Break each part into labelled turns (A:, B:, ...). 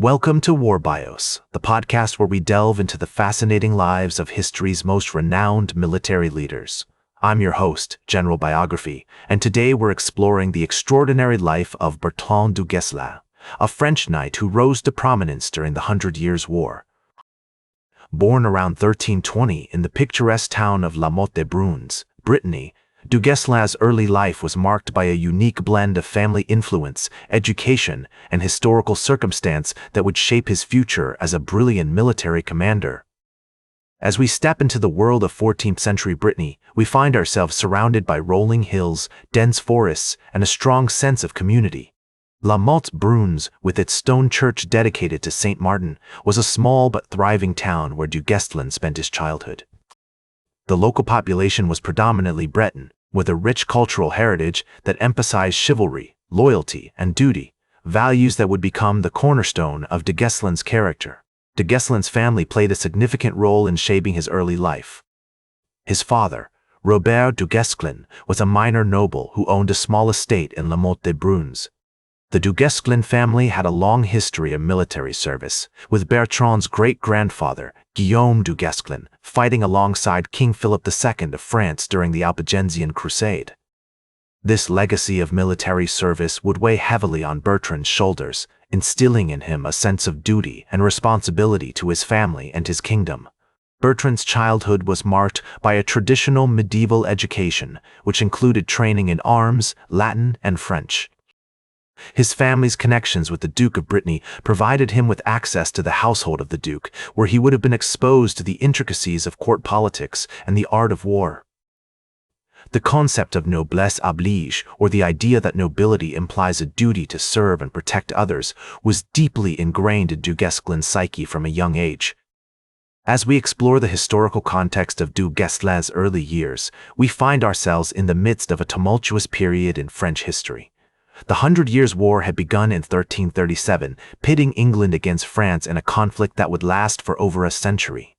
A: Welcome to War Bios, the podcast where we delve into the fascinating lives of history's most renowned military leaders. I'm your host, General Biography, and today we're exploring the extraordinary life of Bertrand du Guesclin, a French knight who rose to prominence during the 100 Years' War. Born around 1320 in the picturesque town of La Motte-des-Brunes, Brittany, Du Guesclin's early life was marked by a unique blend of family influence, education, and historical circumstance that would shape his future as a brilliant military commander. As we step into the world of 14th century Brittany, we find ourselves surrounded by rolling hills, dense forests, and a strong sense of community. La Motte-Brunes, with its stone church dedicated to Saint Martin, was a small but thriving town where Du Guesclin spent his childhood. The local population was predominantly Breton, with a rich cultural heritage that emphasized chivalry, loyalty, and duty, values that would become the cornerstone of Du Guesclin's character. Du Guesclin's family played a significant role in shaping his early life. His father, Robert du Guesclin, was a minor noble who owned a small estate in La Motte-des-Brunes. The du Guesclin family had a long history of military service, with Bertrand's great-grandfather, Guillaume du Guesclin, fighting alongside King Philip II of France during the Albigensian Crusade. This legacy of military service would weigh heavily on Bertrand's shoulders, instilling in him a sense of duty and responsibility to his family and his kingdom. Bertrand's childhood was marked by a traditional medieval education, which included training in arms, Latin, and French. His family's connections with the Duke of Brittany provided him with access to the household of the Duke, where he would have been exposed to the intricacies of court politics and the art of war. The concept of noblesse oblige, or the idea that nobility implies a duty to serve and protect others, was deeply ingrained in Du Guesclin's psyche from a young age. As we explore the historical context of Du Guesclin's early years, we find ourselves in the midst of a tumultuous period in French history. The 100 Years' War had begun in 1337, pitting England against France in a conflict that would last for over a century.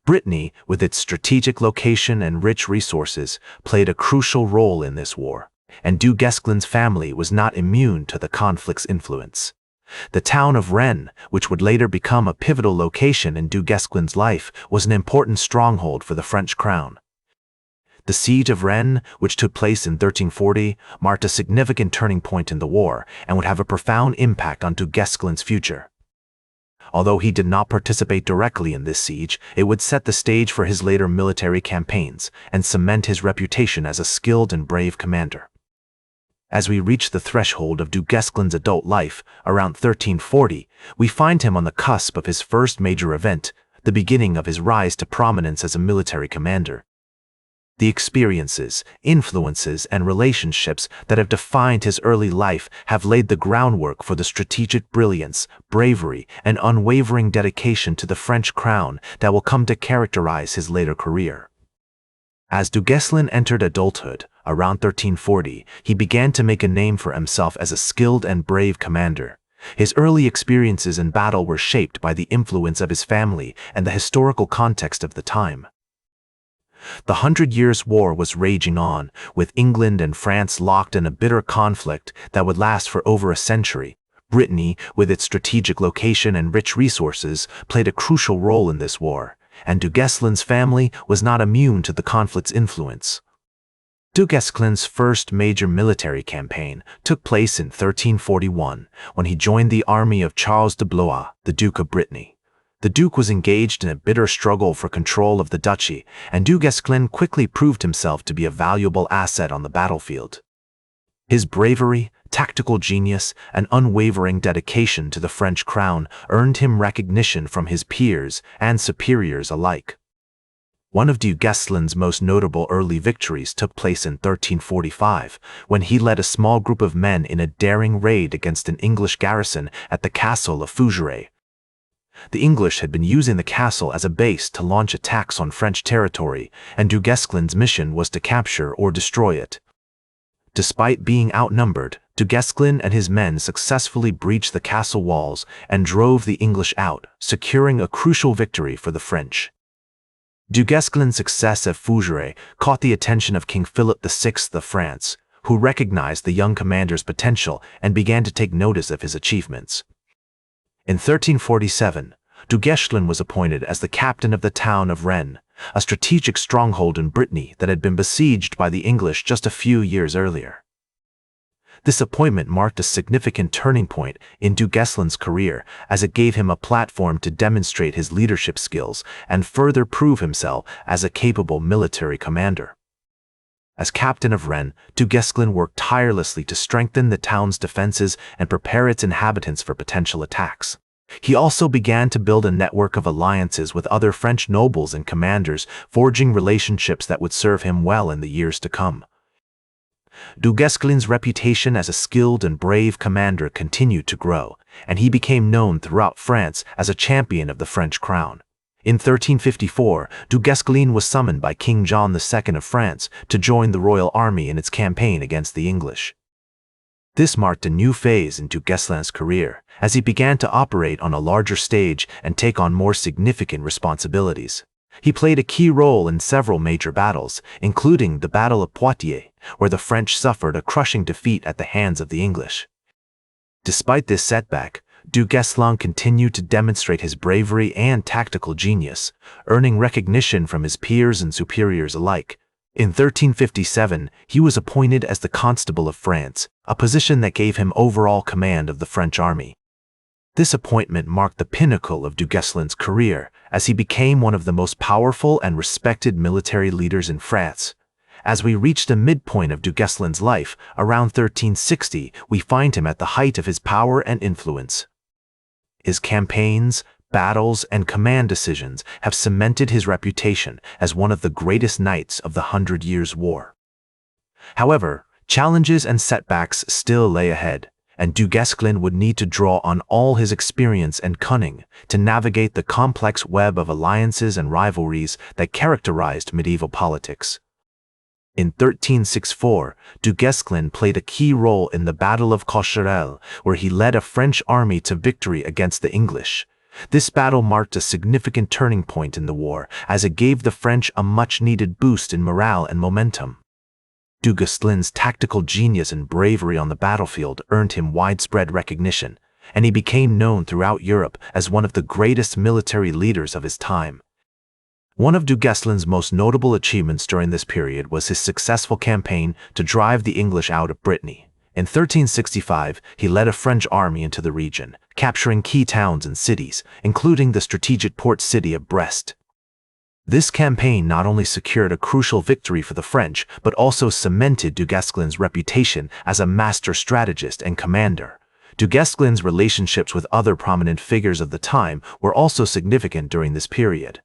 A: Brittany, with its strategic location and rich resources, played a crucial role in this war, and Du Guesclin's family was not immune to the conflict's influence. The town of Rennes, which would later become a pivotal location in Du Guesclin's life, was an important stronghold for the French crown. The siege of Rennes, which took place in 1340, marked a significant turning point in the war and would have a profound impact on Du Guesclin's future. Although he did not participate directly in this siege, it would set the stage for his later military campaigns and cement his reputation as a skilled and brave commander. As we reach the threshold of Du Guesclin's adult life, around 1340, we find him on the cusp of his first major event, the beginning of his rise to prominence as a military commander. The experiences, influences, and relationships that have defined his early life have laid the groundwork for the strategic brilliance, bravery, and unwavering dedication to the French crown that will come to characterize his later career. As Du Guesclin entered adulthood, around 1340, he began to make a name for himself as a skilled and brave commander. His early experiences in battle were shaped by the influence of his family and the historical context of the time. The 100 Years' War was raging on, with England and France locked in a bitter conflict that would last for over a century. Brittany, with its strategic location and rich resources, played a crucial role in this war, and Du Guesclin's family was not immune to the conflict's influence. Du Guesclin's first major military campaign took place in 1341, when he joined the army of Charles de Blois, the Duke of Brittany. The Duke was engaged in a bitter struggle for control of the duchy, and Du Guesclin quickly proved himself to be a valuable asset on the battlefield. His bravery, tactical genius, and unwavering dedication to the French crown earned him recognition from his peers and superiors alike. One of Du Guesclin's most notable early victories took place in 1345, when he led a small group of men in a daring raid against an English garrison at the castle of Fougeray. The English had been using the castle as a base to launch attacks on French territory, and Du Guesclin's mission was to capture or destroy it. Despite being outnumbered, Du Guesclin and his men successfully breached the castle walls and drove the English out, securing a crucial victory for the French. Du Guesclin's success at Fougeray caught the attention of King Philip VI of France, who recognized the young commander's potential and began to take notice of his achievements. In 1347, du Guesclin was appointed as the captain of the town of Rennes, a strategic stronghold in Brittany that had been besieged by the English just a few years earlier. This appointment marked a significant turning point in du Guesclin's career, as it gave him a platform to demonstrate his leadership skills and further prove himself as a capable military commander. As captain of Rennes, du Guesclin worked tirelessly to strengthen the town's defenses and prepare its inhabitants for potential attacks. He also began to build a network of alliances with other French nobles and commanders, forging relationships that would serve him well in the years to come. Du Guesclin's reputation as a skilled and brave commander continued to grow, and he became known throughout France as a champion of the French crown. In 1354, du Guesclin was summoned by King John II of France to join the royal army in its campaign against the English. This marked a new phase in du Guesclin's career, as he began to operate on a larger stage and take on more significant responsibilities. He played a key role in several major battles, including the Battle of Poitiers, where the French suffered a crushing defeat at the hands of the English. Despite this setback, du Guesclin continued to demonstrate his bravery and tactical genius, earning recognition from his peers and superiors alike. In 1357, he was appointed as the Constable of France, a position that gave him overall command of the French army. This appointment marked the pinnacle of du Guesclin's career, as he became one of the most powerful and respected military leaders in France. As we reach the midpoint of du Guesclin's life, around 1360, we find him at the height of his power and influence. His campaigns, battles, and command decisions have cemented his reputation as one of the greatest knights of the 100 Years' War. However, challenges and setbacks still lay ahead, and du Guesclin would need to draw on all his experience and cunning to navigate the complex web of alliances and rivalries that characterized medieval politics. In 1364, du Guesclin played a key role in the Battle of Cocherel, where he led a French army to victory against the English. This battle marked a significant turning point in the war, as it gave the French a much-needed boost in morale and momentum. Du Guesclin's tactical genius and bravery on the battlefield earned him widespread recognition, and he became known throughout Europe as one of the greatest military leaders of his time. One of du Guesclin's most notable achievements during this period was his successful campaign to drive the English out of Brittany. In 1365, he led a French army into the region, capturing key towns and cities, including the strategic port city of Brest. This campaign not only secured a crucial victory for the French, but also cemented du Guesclin's reputation as a master strategist and commander. Du Guesclin's relationships with other prominent figures of the time were also significant during this period.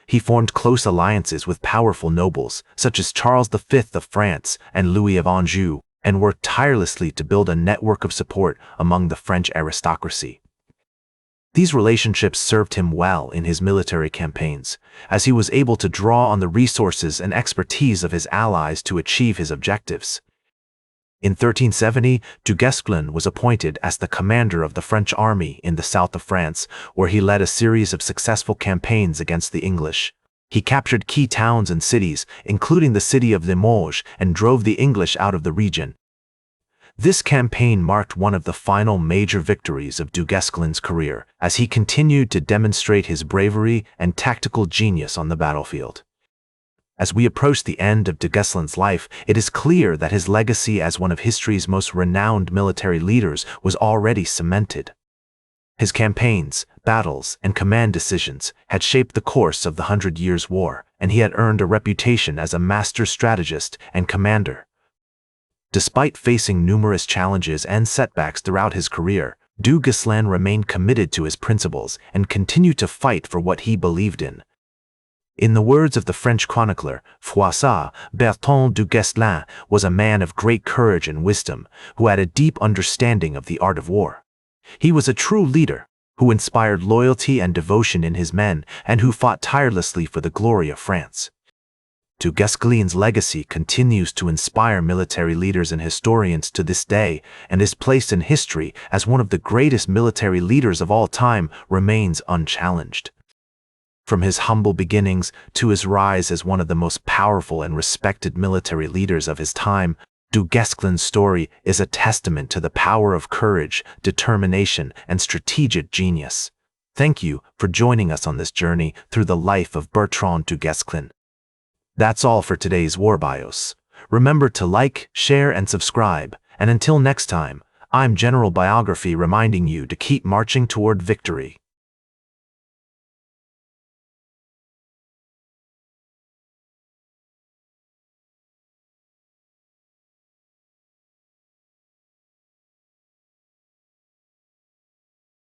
A: He formed close alliances with powerful nobles, such as Charles V of France and Louis of Anjou, and worked tirelessly to build a network of support among the French aristocracy. These relationships served him well in his military campaigns, as he was able to draw on the resources and expertise of his allies to achieve his objectives. In 1370, du Guesclin was appointed as the commander of the French army in the south of France, where he led a series of successful campaigns against the English. He captured key towns and cities, including the city of Limoges, and drove the English out of the region. This campaign marked one of the final major victories of du Guesclin's career, as he continued to demonstrate his bravery and tactical genius on the battlefield. As we approach the end of du Guesclin's life, it is clear that his legacy as one of history's most renowned military leaders was already cemented. His campaigns, battles, and command decisions had shaped the course of the 100 Years' War, and he had earned a reputation as a master strategist and commander. Despite facing numerous challenges and setbacks throughout his career, du Guesclin remained committed to his principles and continued to fight for what he believed in. In the words of the French chronicler Froissart, Bertrand du Guesclin was a man of great courage and wisdom, who had a deep understanding of the art of war. He was a true leader, who inspired loyalty and devotion in his men, and who fought tirelessly for the glory of France. Du Guesclin's legacy continues to inspire military leaders and historians to this day, and his place in history as one of the greatest military leaders of all time remains unchallenged. From his humble beginnings to his rise as one of the most powerful and respected military leaders of his time, du Guesclin's story is a testament to the power of courage, determination, and strategic genius. Thank you for joining us on this journey through the life of Bertrand du Guesclin. That's all for today's War Bios. Remember to like, share, and subscribe. And until next time, I'm General Biography reminding you to keep marching toward victory.